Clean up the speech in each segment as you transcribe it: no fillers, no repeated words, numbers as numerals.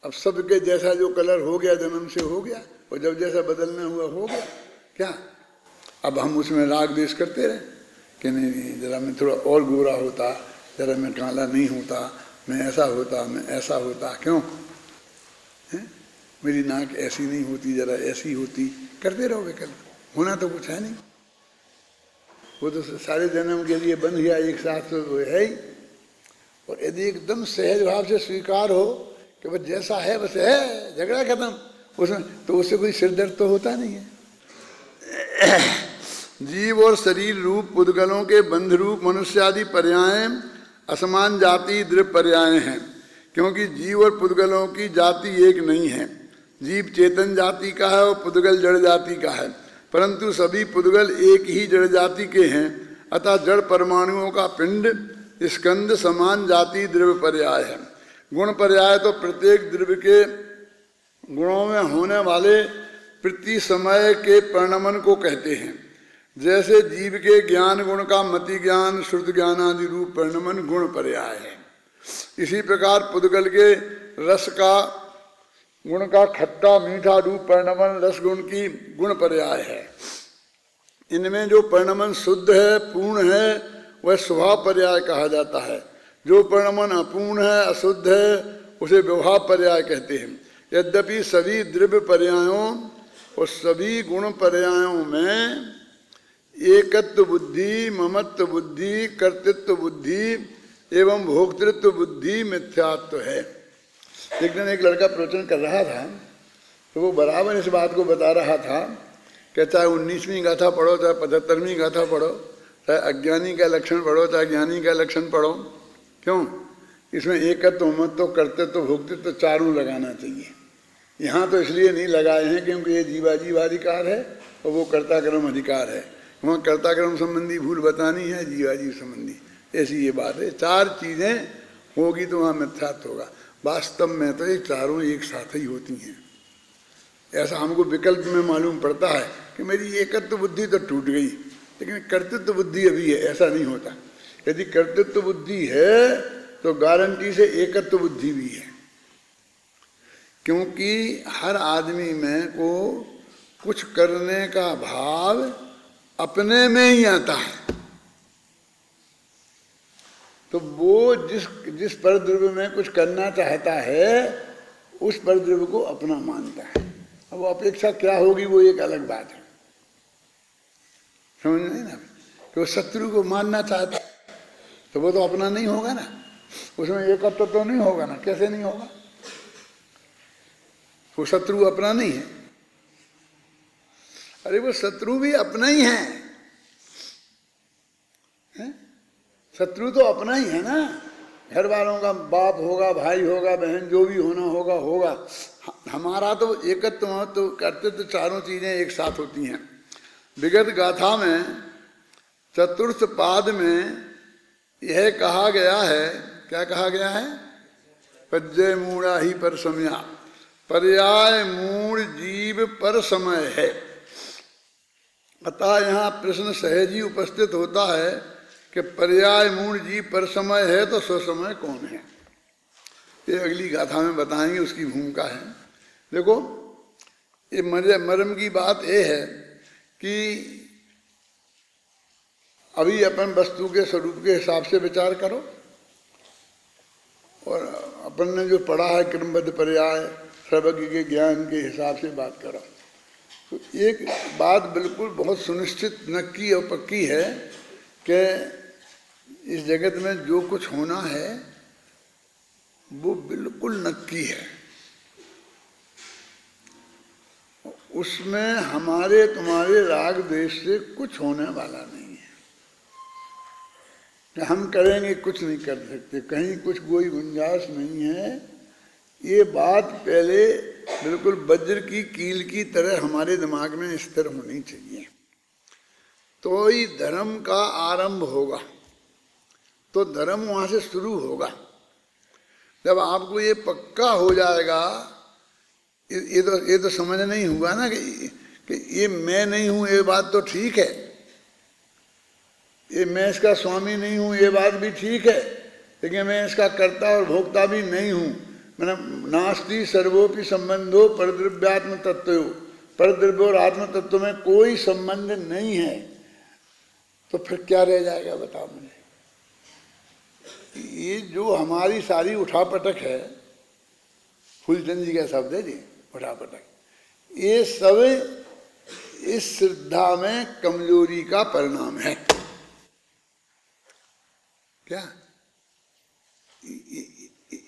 अब सबके जैसा जो कलर हो गया जन्म से हो गया, और जब जैसा बदलना हुआ हो गया, क्या अब हम उसमें राग द्वेष करते रहे कि नहीं जरा मैं थोड़ा और गोरा होता, जरा मैं काला नहीं होता, मैं ऐसा होता, मैं ऐसा होता, क्यों है? मेरी नाक ऐसी नहीं होती, जरा ऐसी होती, करते रहो विकल्प, होना तो कुछ है नहीं, वो तो सारे जन्म के लिए बन गया एक साथ तो है ही। और यदि एकदम सहज भाव से स्वीकार हो कि बस जैसा है बस है, झगड़ा खत्म, उसमें तो उससे कोई सिर दर्द तो होता नहीं है। जीव और शरीर रूप पुद्गलों के बंध रूप मनुष्य आदि पर्याय असमान जाति द्रव्य पर्याय हैं, क्योंकि जीव और पुद्गलों की जाति एक नहीं है। जीव चेतन जाति का है और पुद्गल जड़ जाति का है, परंतु सभी पुद्गल एक ही जड़ जाति के हैं, अतः जड़ परमाणुओं का पिंड स्कंद समान जाति द्रव्य पर्याय है। गुण पर्याय तो प्रत्येक द्रव्य के गुणों में होने वाले प्रति समय के परिणमन को कहते हैं। जैसे जीव के ज्ञान गुण का मति ज्ञान श्रुत ज्ञान आदि रूप परिणमन गुण पर्याय है, इसी प्रकार पुद्गल के रस का गुण का खट्टा मीठा रूप परिणमन रस गुण की गुण पर्याय है। इनमें जो परिणमन शुद्ध है पूर्ण है वह स्वभाव पर्याय कहा जाता है, जो परिणमन अपूर्ण है अशुद्ध है उसे व्यवहार पर्याय कहते हैं। यद्यपि सभी द्रव्य पर्यायों और सभी गुण पर्यायों में एकत्व बुद्धि, ममत्व बुद्धि, कर्तृत्व बुद्धि एवं भोक्तृत्व बुद्धि मिथ्यात्व है। एक दिन एक लड़का प्रवचन कर रहा था तो वो बराबर इस बात को बता रहा था कि चाहे 19वीं गाथा पढ़ो, चाहे 75वीं गाथा पढ़ो, चाहे अज्ञानी का लक्षण पढ़ो, चाहे ज्ञानी का लक्षण पढ़ो, क्यों इसमें एकत्व ममत्व कर्तृत्व भोक्तृत्व चारों लगाना चाहिए। यहाँ तो इसलिए नहीं लगाए हैं क्योंकि ये जीवाजीव अधिकार है और वो कर्ताक्रम अधिकार है। वहाँ कर्ताक्रम संबंधी भूल बतानी है, जीवाजीव संबंधी, ऐसी ये बात है। चार चीज़ें होगी तो वहाँ मिथ्यात्व होगा। वास्तव में तो ये चारों एक साथ ही होती हैं। ऐसा हमको विकल्प में मालूम पड़ता है कि मेरी एकत्व बुद्धि तो टूट गई, लेकिन कर्तृत्व बुद्धि अभी है, ऐसा नहीं होता। यदि कर्तृत्व बुद्धि है तो गारंटी से एकत्व बुद्धि भी है, क्योंकि हर आदमी में को कुछ करने का भाव अपने में ही आता है। तो वो जिस परद्रव्य में कुछ करना चाहता है उस परद्रव्य को अपना मानता है। अब वो अपेक्षा क्या होगी वो एक अलग बात है, समझ नहीं ना। कि वो शत्रु को मानना चाहता है तो वो तो अपना नहीं होगा ना, उसमें एकत्व तो नहीं होगा ना। कैसे नहीं होगा? वो शत्रु अपना नहीं है। अरे वो शत्रु भी अपना ही है, शत्रु तो अपना ही है ना। घर वालों का बाप होगा, भाई होगा, बहन, जो भी होना होगा होगा। हमारा तो एकत्व तो कर्तृत्व चारों चीजें एक साथ होती हैं। विगत गाथा में चतुर्थ पाद में यह कहा गया है, क्या कहा गया है? पज्जय मूढ़ा ही पर समया, पर्याय मूढ़ जीव पर समय है। अतः यहाँ प्रश्न सहज ही उपस्थित होता है कि पर्याय मूढ़ जीव पर समय है तो स्वसमय कौन है? ये अगली गाथा में बताएंगे, उसकी भूमिका है। देखो ये मर्म की बात ये है कि अभी अपन वस्तु के स्वरूप के हिसाब से विचार करो और अपन ने जो पढ़ा है क्रमबद्ध पर्याय सर्वज्ञ के ज्ञान के हिसाब से बात करो। तो एक बात बिल्कुल बहुत सुनिश्चित नक्की और पक्की है कि इस जगत में जो कुछ होना है वो बिल्कुल नक्की है। उसमें हमारे तुम्हारे राग द्वेष से कुछ होने वाला नहीं है। हम करेंगे कुछ नहीं कर सकते, कहीं कुछ कोई गुंजाइश नहीं है। ये बात पहले बिल्कुल वज्र की कील की तरह हमारे दिमाग में स्थिर होनी चाहिए, तो ही धर्म का आरंभ होगा, तो धर्म वहां से शुरू होगा। जब आपको ये पक्का हो जाएगा, ये तो समझ नहीं हुआ ना कि ये मैं नहीं हूं, ये बात तो ठीक है, ये मैं इसका स्वामी नहीं हूं, ये बात भी ठीक है, लेकिन मैं इसका कर्ता और भोक्ता भी नहीं हूं। मतलब नास्ति सर्वोपि संबंधो परद्रव्यात्म तत्व, परद्रव्य और आत्म तत्व में कोई संबंध नहीं है, तो फिर क्या रह जाएगा बताओ मुझे। ये जो हमारी सारी उठापटक है, फूलचंद जी का शब्द है जी उठापटक, ये सब इस श्रद्धा में कमजोरी का परिणाम है। क्या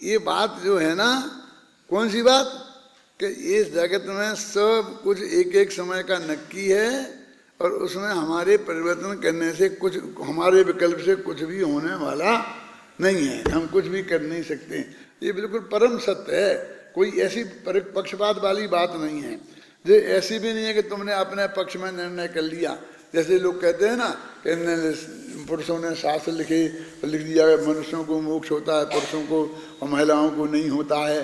ये बात जो है ना, कौन सी बात, कि इस जगत में सब कुछ एक एक समय का नक्की है और उसमें हमारे परिवर्तन करने से कुछ, हमारे विकल्प से कुछ भी होने वाला नहीं है, हम कुछ भी कर नहीं सकते। ये बिल्कुल परम सत्य है, कोई ऐसी पक्षपात वाली बात नहीं है। ये ऐसी भी नहीं है कि तुमने अपने पक्ष में निर्णय कर लिया, जैसे लोग कहते हैं ना कि पुरुषों ने शास्त्र लिख दिया मनुष्यों को मोक्ष होता है, पुरुषों को और महिलाओं को नहीं होता है।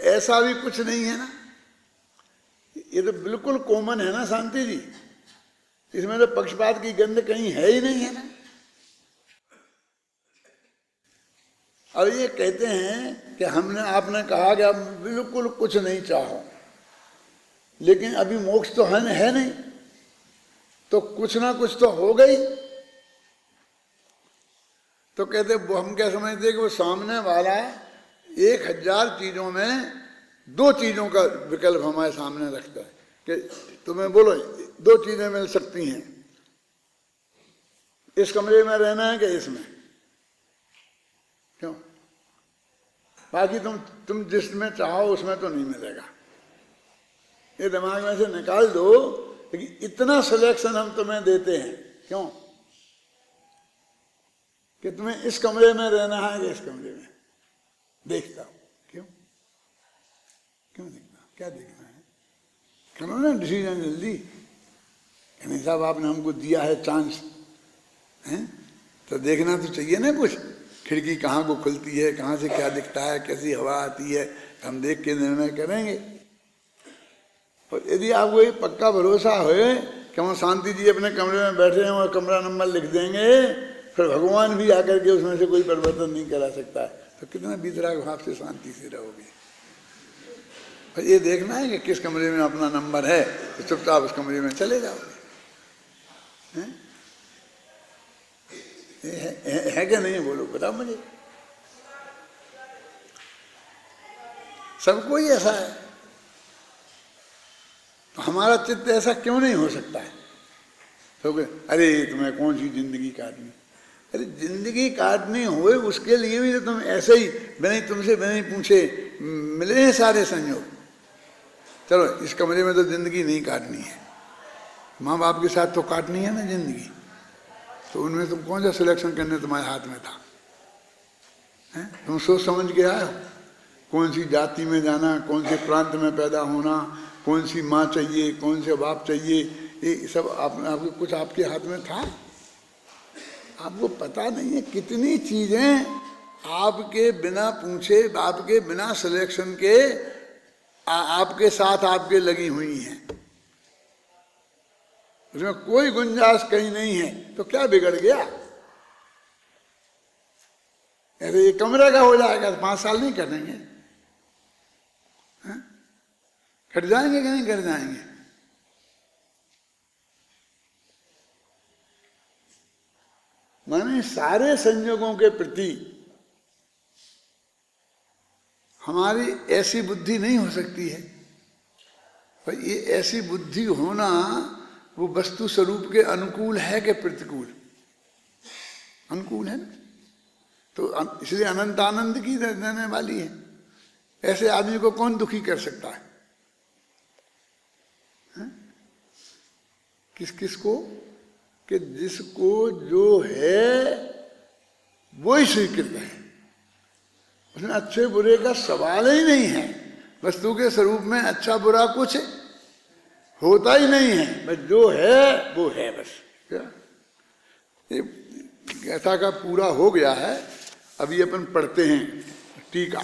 ऐसा भी कुछ नहीं है ना, ये तो बिल्कुल कॉमन है ना शांति जी, इसमें तो पक्षपात की गंध कहीं है ही नहीं है ना। अब ये कहते हैं कि आपने कहा कि आप बिल्कुल कुछ नहीं चाहो, लेकिन अभी मोक्ष तो है नहीं, तो कुछ ना कुछ तो हो गई। तो कहते हम क्या समझते कि वो सामने वाला 1000 चीजों में 2 चीजों का विकल्प हमारे सामने रखता है कि तुम्हें बोलो 2 चीजें मिल सकती हैं, इस कमरे में रहना है कि इसमें, क्यों, बाकी तुम जिसमें चाहो उसमें तो नहीं मिलेगा। ये दिमाग में से निकाल दो, लेकिन इतना सिलेक्शन हम तुम्हें देते हैं, क्यों, कि तुम्हें इस कमरे में रहना है कि इस कमरे में। देखता हूं, क्यों देखना, क्या देखना है, करो ना डिसीजन जल्दी। नहीं साहब आपने हमको दिया है चांस, हैं तो देखना तो चाहिए ना कुछ, खिड़की कहाँ को खुलती है, कहाँ से क्या दिखता है, कैसी हवा आती है, हम देख के निर्णय करेंगे। और यदि आपको ये पक्का भरोसा हो कि हम शांति जी अपने कमरे में बैठे हैं और कमरा नंबर लिख देंगे, फिर भगवान भी आकर के उसमें से कोई परिवर्तन नहीं करा सकता है, तो कितना वितराग भाव से शांति से रहोगे। और ये देखना है कि किस कमरे में अपना नंबर है, तो चुपचाप उस कमरे में चले जाओगे। है क्या नहीं, बोलो बताओ मुझे। सबको ही ऐसा है, तो हमारा चित्त ऐसा क्यों नहीं हो सकता है। तो अरे तुम्हें कौन सी जिंदगी काटनी, अरे जिंदगी काटनी हो उसके लिए भी तो तुम ऐसे ही तुमसे बिना पूछे मिले हैं सारे संयोग। चलो इस कमरे में तो जिंदगी नहीं काटनी है, माँ बाप के साथ तो काटनी है ना जिंदगी, तो उनमें तुम कौन सा सिलेक्शन करने तुम्हारे हाथ में था, हैं? तुम सोच समझ के आए हो कौन सी जाति में जाना, कौन से प्रांत में पैदा होना, कौन सी माँ चाहिए, कौन से बाप चाहिए, ये सब आपको कुछ आपके हाथ में था। आपको पता नहीं है कितनी चीजें आपके बिना पूछे, आपके बिना सिलेक्शन के आपके साथ आपके लगी हुई हैं, उसमें कोई गुंजाइश कहीं नहीं है, तो क्या बिगड़ गया। अरे ये कमरे का हो जाएगा तो 5 साल नहीं कटेंगे, कट जाएंगे कि नहीं कट जाएंगे। माने सारे संयोगों के प्रति हमारी ऐसी बुद्धि नहीं हो सकती है, पर ये ऐसी बुद्धि होना वो वस्तु स्वरूप के अनुकूल है कि प्रतिकूल, अनुकूल है ना, तो इसलिए अनंत आनंद की देने वाली है। ऐसे आदमी को कौन दुखी कर सकता है, किसको, कि जिसको जो है वो ही स्वीकृत है, उसमें अच्छे बुरे का सवाल ही नहीं है। वस्तु के स्वरूप में अच्छा बुरा कुछ होता ही नहीं है, बस जो है वो है बस। क्या ये कथा का पूरा हो गया है, अभी अपन पढ़ते हैं टीका।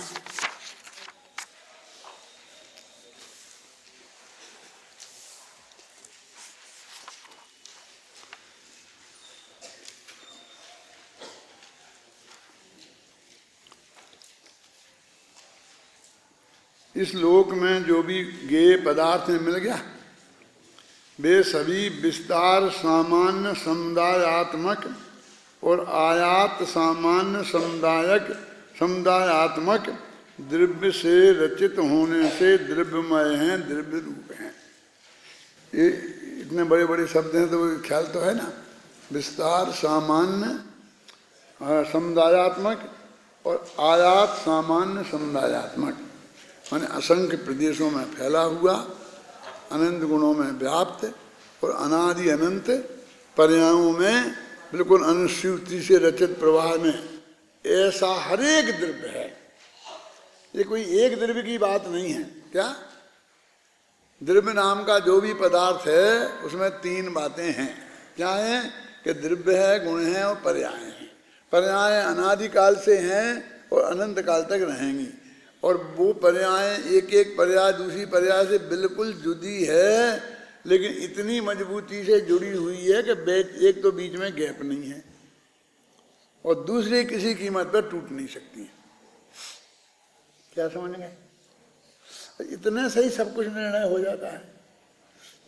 इस लोक में जो भी ज्ञेय पदार्थ मिल गया वे सभी विस्तार सामान्य समुदायात्मक और आयात सामान्य समुदायात्मक द्रव्य से रचित होने से द्रव्यमय हैं, द्रव्य रूप हैं। ये इतने बड़े बड़े शब्द हैं तो ख्याल तो है ना। विस्तार सामान्य समुदायात्मक और आयात सामान्य समुदायात्मक, माने असंख्य प्रदेशों में फैला हुआ, अनंत गुणों में व्याप्त और अनादि अनंत पर्यायों में बिल्कुल अनुश्रुति से रचित प्रवाह में ऐसा हर एक द्रव्य है। ये कोई एक द्रव्य की बात नहीं है। क्या द्रव्य नाम का जो भी पदार्थ है उसमें तीन बातें हैं। क्या है कि द्रव्य है, गुण है और पर्याय हैं। पर्याय अनादिकाल से हैं और अनंत काल तक रहेंगी, और वो पर्याय एक एक पर्याय दूसरी पर्याय से बिल्कुल जुदी है, लेकिन इतनी मजबूती से जुड़ी हुई है कि एक तो बीच में गैप नहीं है और दूसरी किसी कीमत पर टूट नहीं सकती है। क्या समझ गए? इतने सही सब कुछ निर्णय हो जाता है।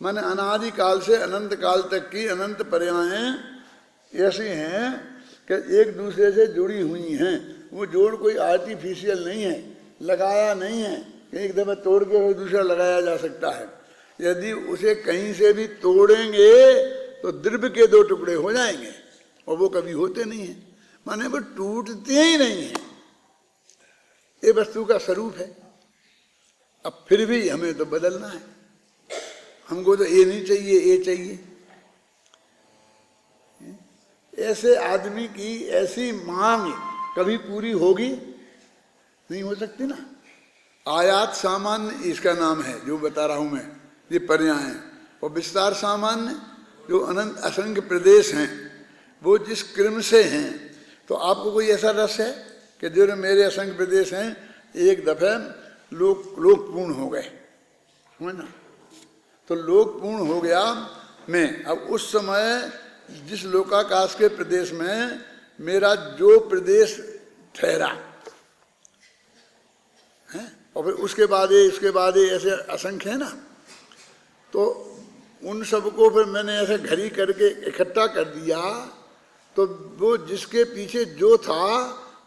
माने अनादि काल से अनंत काल तक की अनंत पर्यायें ऐसी हैं कि एक दूसरे से जुड़ी हुई हैं। वो जोड़ कोई आर्टिफिशियल नहीं है, लगाया नहीं है, एक दफा तोड़ के दूसरा लगाया जा सकता है। यदि उसे कहीं से भी तोड़ेंगे तो द्रव्य के दो टुकड़े हो जाएंगे, और वो कभी होते नहीं हैं, माने वो टूटते ही नहीं है। ये वस्तु का स्वरूप है। अब फिर भी हमें तो बदलना है, हमको तो ये नहीं चाहिए, ये चाहिए। ऐसे आदमी की ऐसी मांग कभी पूरी होगी नहीं हो सकती ना। आयात सामान्य इसका नाम है जो बता रहा हूं मैं, ये पर्याय हैं। और विस्तार सामान्य जो अनंत असंख्य प्रदेश हैं, वो जिस क्रम से हैं, तो आपको कोई ऐसा रस है कि जो मेरे असंख्य प्रदेश हैं एक दफे लोक पूर्ण हो गए, समझना। तो लोक पूर्ण हो गया मैं, अब उस समय जिस लोकाकाश के प्रदेश में मेरा जो प्रदेश ठहरा है, और फिर उसके बाद ऐसे असंख्य है ना, तो उन सबको फिर मैंने ऐसे घड़ी करके इकट्ठा कर दिया, तो वो जिसके पीछे जो था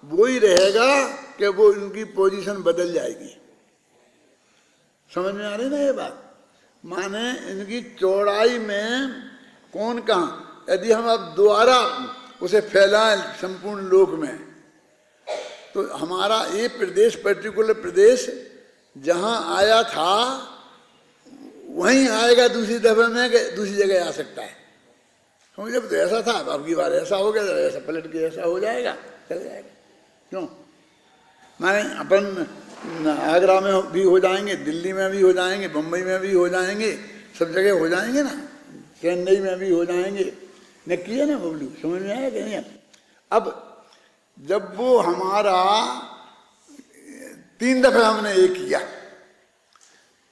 वो ही रहेगा कि वो इनकी पोजीशन बदल जाएगी। समझ में आ रही ना ये बात? माने इनकी चौड़ाई में कौन कहाँ, यदि हम अब दोबारा उसे फैलाएं संपूर्ण लोक में, तो हमारा ये प्रदेश, पर्टिकुलर प्रदेश जहाँ आया था वहीं आएगा दूसरी दफे में, दूसरी जगह आ सकता है। जब तो ऐसा था, अब की बार ऐसा हो गया, तो ऐसा पलट के ऐसा हो जाएगा, चल जाएगा। क्यों? माने अपन आगरा में भी हो जाएंगे, दिल्ली में भी हो जाएंगे, बम्बई में भी हो जाएंगे, सब जगह हो जाएंगे ना, चेन्नई में भी हो जाएंगे। नक्की है ना बबलू? समझ में आया कि नहीं? अब जब वो हमारा 3 दफे हमने ये किया,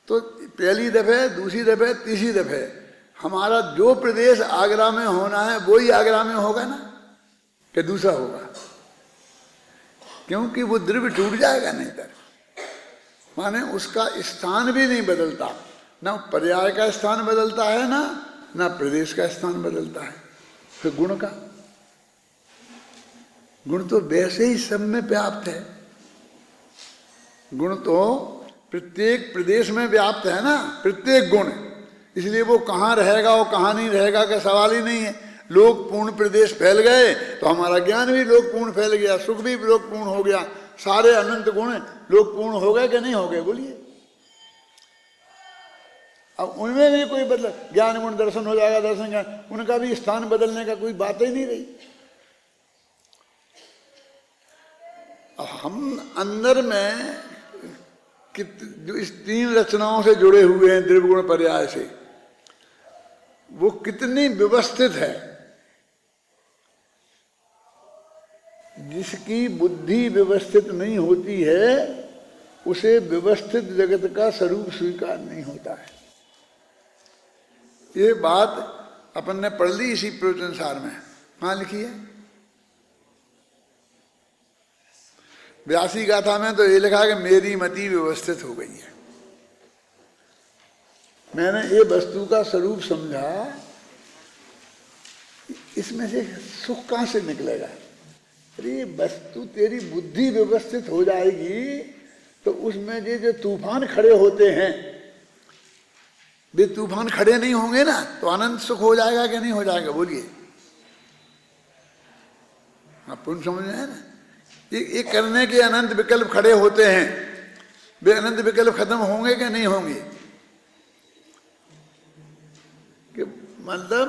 तो पहली दफे, दूसरी दफे, तीसरी दफे हमारा जो प्रदेश आगरा में होना है वो ही आगरा में होगा ना, कि दूसरा होगा? क्योंकि वो द्रव्य टूट जाएगा नहीं तर, माने उसका स्थान भी नहीं बदलता, ना पर्याय का स्थान बदलता है, ना प्रदेश का स्थान बदलता है। फिर गुण का, गुण तो वैसे ही सब में व्याप्त है। गुण तो प्रत्येक प्रदेश में व्याप्त है ना, प्रत्येक गुण। इसलिए वो कहाँ रहेगा और कहाँ नहीं रहेगा का सवाल ही नहीं है। लोक पूर्ण प्रदेश फैल गए तो हमारा ज्ञान भी लोक पूर्ण फैल गया, सुख भी लोक पूर्ण हो गया, सारे अनंत गुण लोक पूर्ण हो गए कि नहीं हो गए? बोलिए। अब उनमें भी कोई बदल, ज्ञान गुण दर्शन हो जाएगा, दर्शन ज्ञान, उनका भी स्थान बदलने का कोई बात ही नहीं रही। अब हम अंदर में जो इस 3 रचनाओं से जुड़े हुए हैं द्रव्य गुण पर्याय से, वो कितनी व्यवस्थित है। जिसकी बुद्धि व्यवस्थित नहीं होती है उसे व्यवस्थित जगत का स्वरूप स्वीकार नहीं होता है। ये बात अपन ने पढ़ ली इसी प्रवचन सार में। कहाँ लिखी है? व्यासी गाथा में तो ये लिखा कि मेरी मति व्यवस्थित हो गई है। मैंने ये वस्तु का स्वरूप समझा, इसमें से सुख कहां से निकलेगा? अरे वस्तु तेरी बुद्धि व्यवस्थित हो जाएगी तो उसमें जो तूफान खड़े होते हैं, वे तूफान खड़े नहीं होंगे ना, तो अनंत सुख हो जाएगा कि नहीं हो जाएगा? बोलिए। आप पूर्ण समझ में है ना? ये करने के अनंत विकल्प खड़े होते हैं, वे अनंत विकल्प खत्म होंगे कि नहीं होंगे? कि मतलब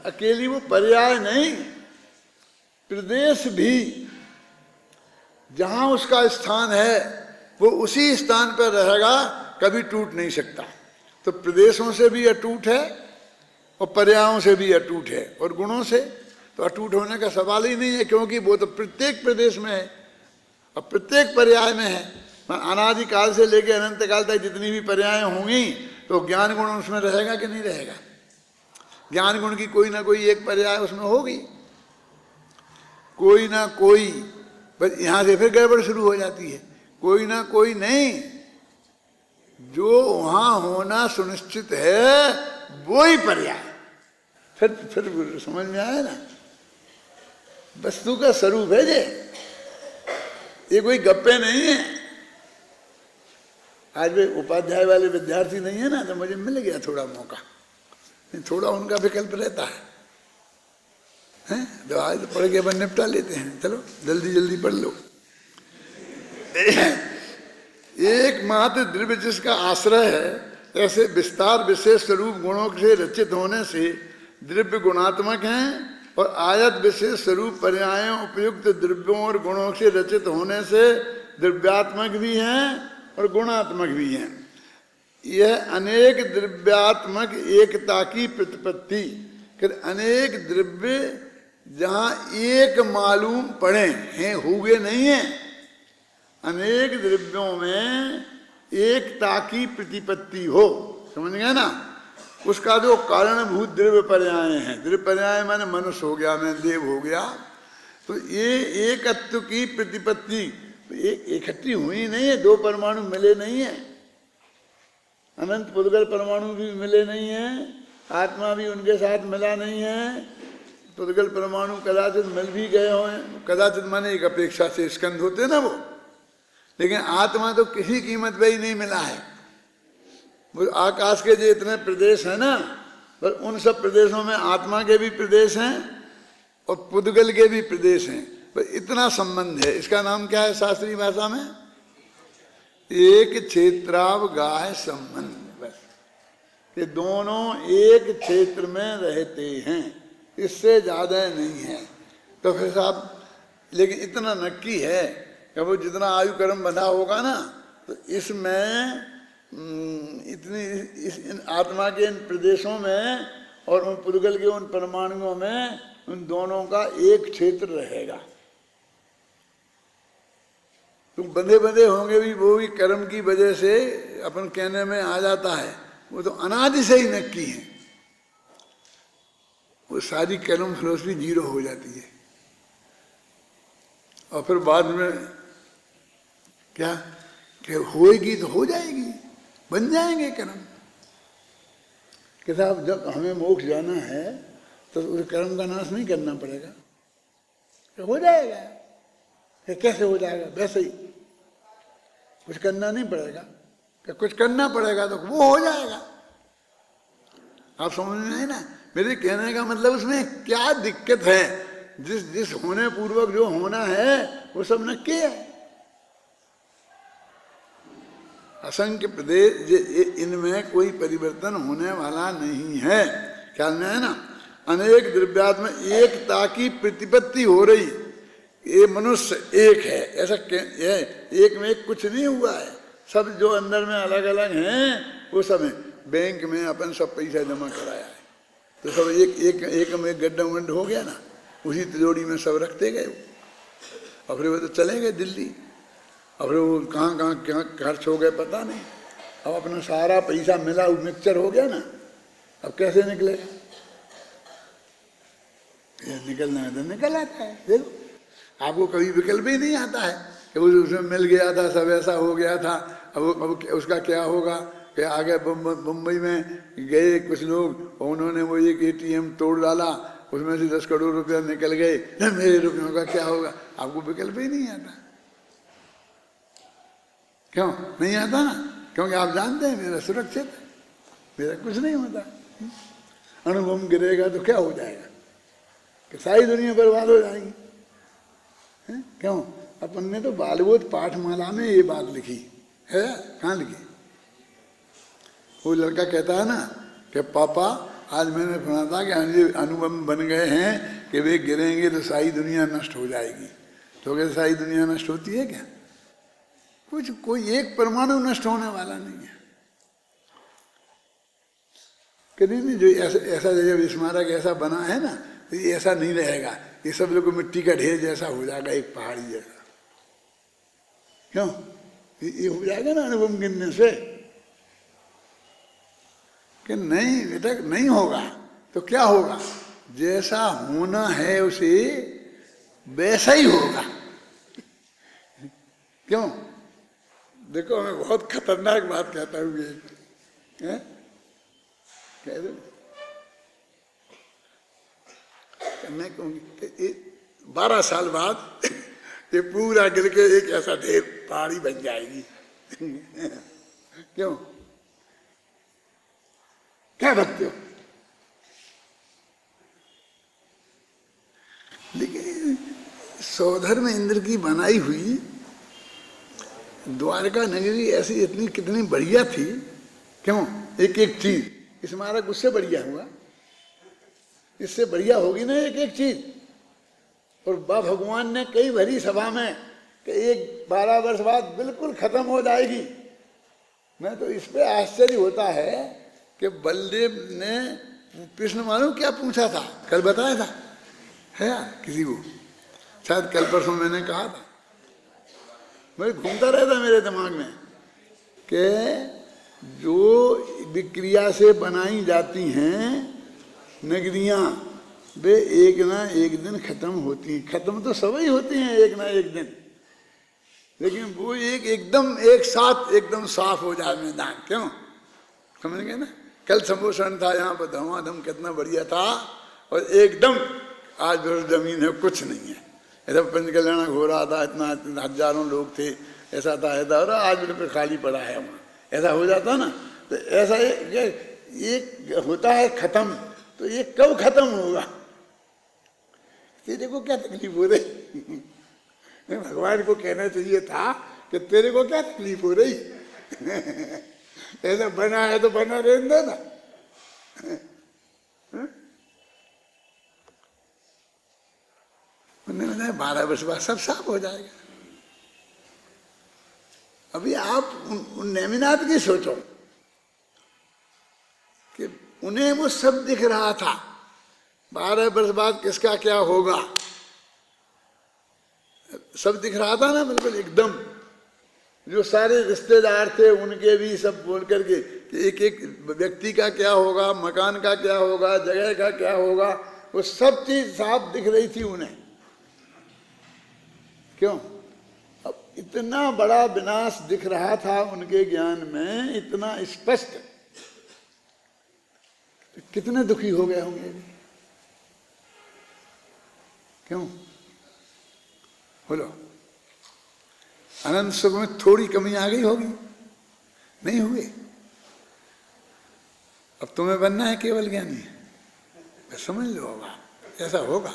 अकेली वो पर्याय नहीं, प्रदेश भी जहां उसका स्थान है वो उसी स्थान पर रहेगा, कभी टूट नहीं सकता। तो प्रदेशों से भी अटूट है और पर्यायों से भी अटूट है, और गुणों से तो अटूट होने का सवाल ही नहीं है, क्योंकि वो तो प्रत्येक प्रदेश में है और प्रत्येक पर्याय में है। अनादि काल से लेकर अनंत काल तक जितनी भी पर्याय होंगी तो ज्ञान गुण उसमें रहेगा कि नहीं रहेगा? ज्ञान गुण की कोई ना कोई एक पर्याय उसमें होगी, कोई ना कोई। बस यहां से फिर गड़बड़ शुरू हो जाती है, कोई ना कोई नहीं, जो वहां होना सुनिश्चित है वो ही पर्याय। फिर समझ में आया ना? वस्तु का स्वरूप है ये कोई गप्पे नहीं है। आज वे उपाध्याय वाले विद्यार्थी नहीं है ना, तो मुझे मिल गया थोड़ा मौका, थोड़ा उनका विकल्प रहता है, हैं? तो आज पढ़ के अपन निपटा लेते हैं, चलो जल्दी जल्दी पढ़ लो। एकमात्र द्रव्य जिसका आश्रय है, ऐसे विस्तार विशेष स्वरूप गुणों से रचित होने से द्रव्य गुणात्मक हैं, और आयत विशेष स्वरूप पर्यायों उपयुक्त द्रव्यों और गुणों से रचित होने से द्रव्यात्मक भी हैं और गुणात्मक भी हैं। यह अनेक द्रव्यात्मक एकता की प्रतिपत्ति, अनेक द्रव्य जहां एक मालूम पड़े हैं, हुए नहीं है, अनेक द्रव्यों में एकता की प्रतिपत्ति हो, समझ गए ना? उसका जो कारणभूत द्रव्य पर्याय हैं, द्रव्य पर्याय माने मनुष्य हो गया, मैं देव हो गया, तो ये एकत्व की प्रतिपत्ति इकट्ठी हुई नहीं है, दो परमाणु मिले नहीं है, अनंत पुद्गल परमाणु भी मिले नहीं है, आत्मा भी उनके साथ मिला नहीं है। पुद्गल परमाणु कदाचित मिल भी गए हो, कदाचित माने एक अपेक्षा से स्कंद होते ना वो, लेकिन आत्मा तो किसी कीमत पे ही नहीं मिला है। वो आकाश के जो इतने प्रदेश हैं ना, पर उन सब प्रदेशों में आत्मा के भी प्रदेश हैं और पुद्गल के भी प्रदेश हैं, पर इतना संबंध है। इसका नाम क्या है शास्त्रीय भाषा में? एक क्षेत्रावगाह संबंध। बस ये दोनों एक क्षेत्र में रहते हैं, इससे ज्यादा नहीं है। तो फिर साहब, लेकिन इतना नक्की है कि वो जितना आयु कर्म बंधा होगा ना, तो इसमें इन आत्मा के इन प्रदेशों में और उन पुद्गल के उन परमाणुओं में उन दोनों का एक क्षेत्र रहेगा। तुम बंधे बंधे होंगे भी, वो भी कर्म की वजह से अपन कहने में आ जाता है, वो तो अनादि से ही नक्की है। वो सारी कर्म फिलोसफी जीरो हो जाती है, और फिर बाद में क्या कि होएगी तो हो जाएगी, बन जाएंगे कर्म। कि साहब जब हमें मोक्ष जाना है तो उस कर्म का नाश नहीं करना पड़ेगा, तो हो जाएगा। कि कैसे हो जाएगा? वैसे ही कुछ करना नहीं पड़ेगा, कि कुछ करना पड़ेगा तो वो हो जाएगा। आप समझ में नहीं ना मेरे कहने का मतलब? उसमें क्या दिक्कत है? जिस होने पूर्वक जो होना है वो सब नक्की है। असंख्य प्रदेश, इनमें कोई परिवर्तन होने वाला नहीं है। ख्याल में है ना? अनेक द्रव्यात्म एकता की प्रतिपत्ति हो रही। ये मनुष्य एक है, ऐसा एक में एक कुछ नहीं हुआ है। सब जो अंदर में अलग अलग हैं वो सब है। बैंक में अपन सब पैसा जमा कराया है, तो सब एक में गड्ढा वड्ढ हो गया ना, उसी तिजोरी में सब रखते गए। और फिर वो तो चले गए दिल्ली, और फिर वो कहाँ खर्च हो गए पता नहीं। अब अपना सारा पैसा मिला, वो मिक्सचर हो गया ना, अब कैसे निकलेगा? ये निकलना है तो निकल आता है। देखो आपको कभी विकल्प ही नहीं आता है कि उसमें मिल गया था, सब ऐसा हो गया था, अब उसका क्या होगा। कि आगे मुंबई में गए कुछ लोग, उन्होंने वो एक ATM तोड़ डाला, उसमें से 10 करोड़ रुपया निकल गए, मेरे रुपयों का क्या होगा। आपको विकल्प ही नहीं आता। क्यों नहीं आता ना? क्योंकि आप जानते हैं मेरा सुरक्षित है, मेरा कुछ नहीं होता। अणुबम गिरेगा तो क्या हो जाएगा कि सारी दुनिया बर्बाद हो जाएगी। क्यों? अपन ने तो बालबोध पाठमाला में ये बात लिखी है। कहाँ लिखी? वो लड़का कहता है ना कि पापा आज मैंने सुना था कि अणुबम बन गए हैं कि वे गिरेंगे तो सारी दुनिया नष्ट हो जाएगी। तो क्या सारी दुनिया नष्ट होती है क्या? कुछ कोई एक परमाणु नष्ट होने वाला नहीं है। कभी नहीं, जो ऐसा जब स्मारक ऐसा बना है ना, तो ये ऐसा नहीं रहेगा। ये सब लोग मिट्टी का ढेर जैसा हो जाएगा, एक पहाड़ी जैसा। क्यों? ये हो जाएगा ना अणुबम गिरने से। कि नहीं बेटा, नहीं होगा। तो क्या होगा? जैसा होना है उसे वैसा ही होगा। क्यों? देखो, मैं बहुत खतरनाक बात कहता हूँ ये, कह दो। मैं कहूँगी 12 साल बाद ये पूरा गिर के एक ऐसा ढेर पहाड़ी बन जाएगी। क्यों? क्या भक्ति हो? लेकिन सौधर में इंद्र की बनाई हुई द्वारका नगरी ऐसी इतनी कितनी बढ़िया थी। क्यों? एक एक चीज। स्मारक उससे बढ़िया हुआ, इससे बढ़िया होगी ना एक एक चीज। और भगवान ने कई भरी सभा में कि एक 12 वर्ष बाद बिल्कुल खत्म हो जाएगी। मैं तो इस पे आश्चर्य होता है कि बलदेव ने कृष्ण मालूम क्या पूछा था, कल बताया था है यार किसी को, शायद कल परसों मैंने कहा था। मुझे घूमता रहता मेरे दिमाग में कि जो विक्रिया से बनाई जाती हैं नगरियां, वे एक ना एक दिन खत्म होती हैं। खत्म तो सभी होती हैं एक ना एक दिन, लेकिन वो एकदम एक साथ एकदम साफ हो जाए मैदान। क्यों? समझ गए ना? कल संभूषण था यहाँ पर, धमाधम कितना बढ़िया था, और एकदम आज जमीन है, कुछ नहीं है। ऐसा पंचकल्याण हो रहा था, इतना हजारों लोग थे, ऐसा था ऐसा, और आज बिल्कुल खाली पड़ा है वहाँ। ऐसा हो जाता ना, तो ऐसा एक होता है खत्म। तो ये कब खत्म होगा? तेरे को क्या तकलीफ हो रही? भगवान को कहना चाहिए था कि तेरे को क्या तकलीफ हो रही? ऐसा बना है तो बना रहने दो ना। उन्होंने बताया 12 वर्ष बाद सब साफ हो जाएगा। अभी आप उन नेमिनाथ की सोचो कि उन्हें वो सब दिख रहा था। 12 वर्ष बाद किसका क्या होगा सब दिख रहा था ना, बिल्कुल एकदम। जो सारे रिश्तेदार थे उनके भी सब बोल करके कि एक एक व्यक्ति का क्या होगा, मकान का क्या होगा, जगह का क्या होगा, वो सब चीज साफ दिख रही थी उन्हें। क्यों? अब इतना बड़ा विनाश दिख रहा था उनके ज्ञान में, इतना स्पष्ट, तो कितने दुखी हो गए होंगे। क्यों? बोलो, अनंत सुख में थोड़ी कमी आ गई होगी? नहीं हुए? अब तुम्हें बनना है केवल ज्ञानी, समझ लो होगा, ऐसा होगा।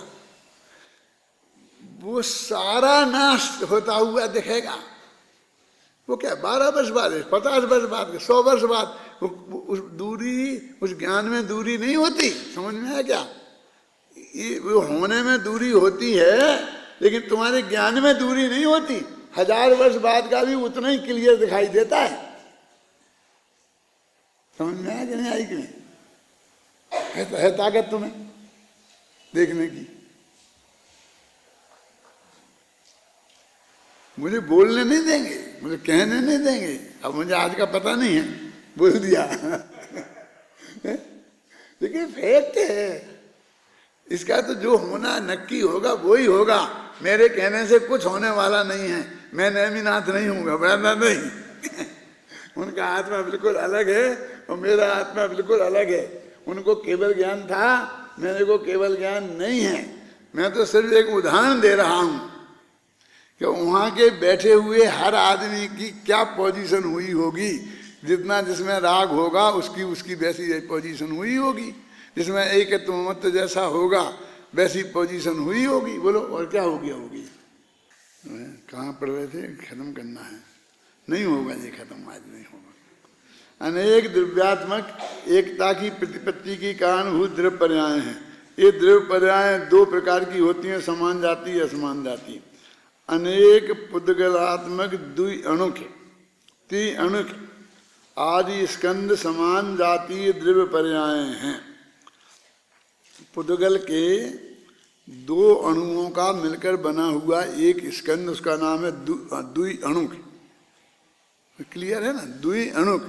वो सारा नाश होता हुआ दिखेगा। वो क्या 12 वर्ष बाद, 50 वर्ष बाद, 100 वर्ष बाद, उस दूरी, उस ज्ञान में दूरी नहीं होती। समझ में है क्या? वो होने में दूरी होती है, लेकिन तुम्हारे ज्ञान में दूरी नहीं होती। 1000 वर्ष बाद का भी उतना ही क्लियर दिखाई देता है। समझ में आया कि नहीं आई कि नहीं? है ताकत तुम्हें देखने की। मुझे बोलने नहीं देंगे, मुझे कहने नहीं देंगे। अब मुझे आज का पता नहीं है, बोल दिया। लेकिन फैक्ट है इसका, तो जो होना नक्की होगा वो ही होगा। मेरे कहने से कुछ होने वाला नहीं है, मैं नेमिनाथ नहीं हूँ, घबराना नहीं। उनका आत्मा बिल्कुल अलग है और मेरा आत्मा बिल्कुल अलग है। उनको केवल ज्ञान था, मेरे को केवल ज्ञान नहीं है। मैं तो सिर्फ एक उदाहरण दे रहा हूँ कि वहाँ के बैठे हुए हर आदमी की क्या पोजीशन हुई होगी। जितना जिसमें राग होगा उसकी उसकी वैसी पोजीशन हुई होगी, जिसमें एकत्व मत जैसा होगा वैसी पोजीशन हुई होगी। बोलो और क्या हो गया होगी? कहाँ पढ़ रहे थे? खत्म करना है, नहीं होगा ये खत्म, आज नहीं होगा। अनेक द्रव्यात्मक एकता की प्रतिपत्ति की कारणभूत द्रव्य पर्याय हैं। ये द्रव्य पर्याय दो प्रकार की होती हैं, समान जाति असमान जाति। अनेक पुद्गलात्मक द्वि अणुक त्रि अणुक आदि स्कंद समान जातीय द्रव्य पर्याय हैं। पुद्गल के दो अणुओं का मिलकर बना हुआ एक स्कंद, उसका नाम है द्वि अणुक। क्लियर है ना? द्वि अणुक,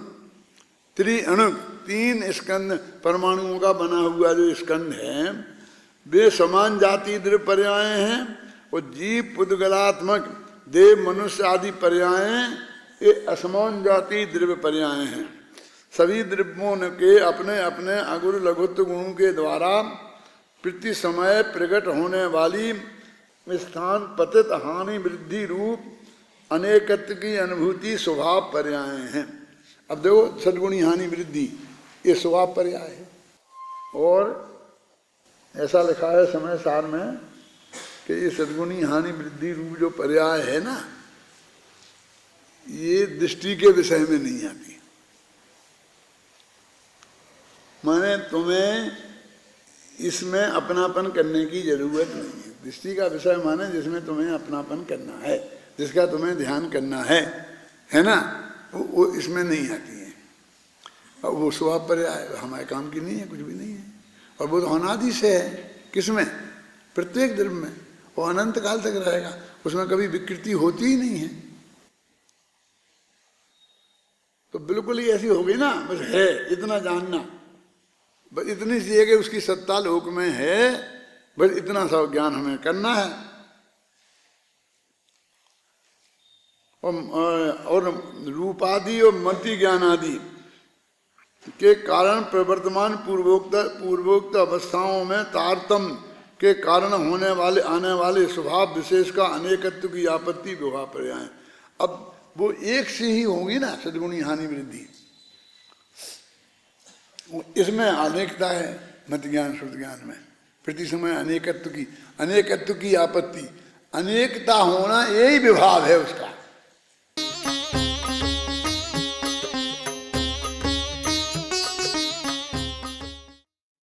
त्रि अणुक, तीन स्कंद परमाणुओं का बना हुआ जो स्कंद है वे समान जाति द्रव्य पर्याय हैं। और जीव पुद्गलात्मक देव मनुष्य आदि पर्याय ये असमान जाति द्रव्य पर्याय हैं। सभी द्रव्यों के अपने अपने अगुर लघुत्व गुणों के द्वारा प्रति समय प्रकट होने वाली स्थान पतित हानि वृद्धि रूप अनेकत्व की अनुभूति स्वभाव पर्याय हैं। अब देखो, सद्गुणी हानि वृद्धि ये स्वभाव पर्याय है। और ऐसा लिखा है समय सार में कि ये सद्गुणी हानि वृद्धि रूप जो पर्याय है ना, ये दृष्टि के विषय में नहीं आती। माने तुम्हें इसमें अपनापन करने की जरूरत नहीं है। दृष्टि का विषय माने जिसमें तुम्हें अपनापन करना है, जिसका तुम्हें ध्यान करना है ना, वो इसमें नहीं आती है। और वो स्वभाव पर्याय हमारे काम की नहीं है, कुछ भी नहीं है। और वो तो अनादि से है। किसमें? प्रत्येक द्रव्य में। वो अनंत काल तक रहेगा, उसमें कभी विकृति होती ही नहीं है। तो बिल्कुल ही ऐसी होगी ना, बस है इतना जानना, बस इतनी सी है कि उसकी सत्ता लोक में है, बस इतना सा ज्ञान हमें करना है। और रूपादि और मति ज्ञान आदि के कारण प्रवर्तमान पूर्वोक्त अवस्थाओं में तारतम्य के कारण होने वाले आने वाले स्वभाव विशेष का अनेकत्व की आपत्ति विवाह पर्याय। अब वो एक सी ही होंगी ना सद्गुणी हानि वृद्धि, इसमें अनेकता है मत ज्ञान श्रुत ज्ञान में। प्रति समय अनेकत्व की आपत्ति, अनेकता होना यही विभाव है उसका।